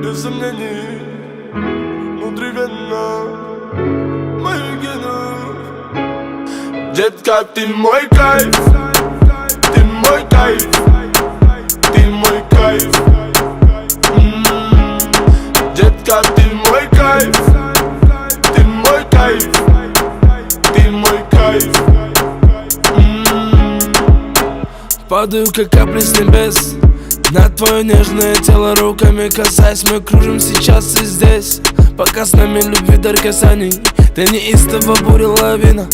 без сомнений, внутривенно мою гену. Детка, ты мой кайф, ты мой кайф, ты мой кайф. Детка, ты мой кайф, ты мой кайф, ты мой кайф. Падаю, как капли с небес на твое нежное тело, руками касаясь. Мы кружим сейчас и здесь, пока с нами любви дар касаний. Ты неистово буря лавина,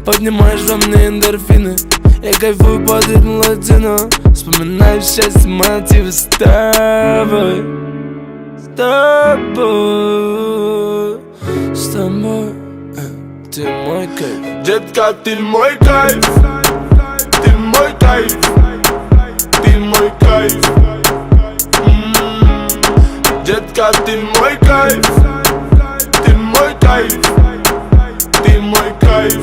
поднимаешь во мне эндорфины. Я кайфую под ритм латино, вспоминаю счастье, мотивы с тобой. С тобой, с тобой, ты мой кайф. Детка, ты мой кайф, ты мой кайф, ты мой кайф. Детка, ты мой кайф, ты мой кайф, ты мой кайф.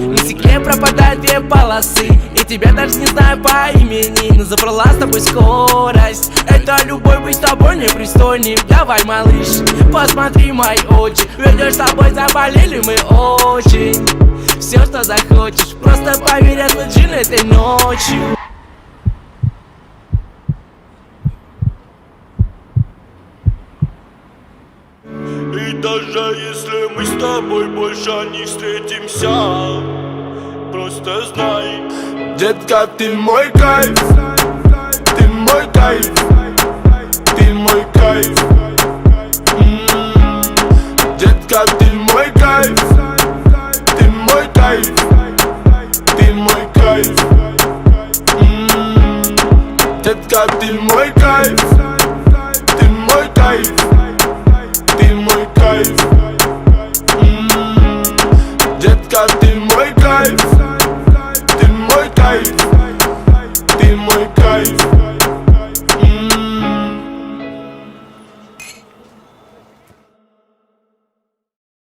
На стекле пропадают две полосы, и тебя даже не знаю по имени, но забрала с тобой скорость. Это любовь, быть с тобой непристойней. Давай, малыш, посмотри мои очи, ведешь с тобой, заболели мы очень. Все, что захочешь, просто поверь, я джин этой ночью. И даже если мы с тобой больше не встретимся, просто знай, детка, ты мой кайф, ты мой кайф, ты мой кайф. Детка, ты мой кайф, ты мой кайф, ты мой кайф. Детка, ты мой кайф, ты мой кайф.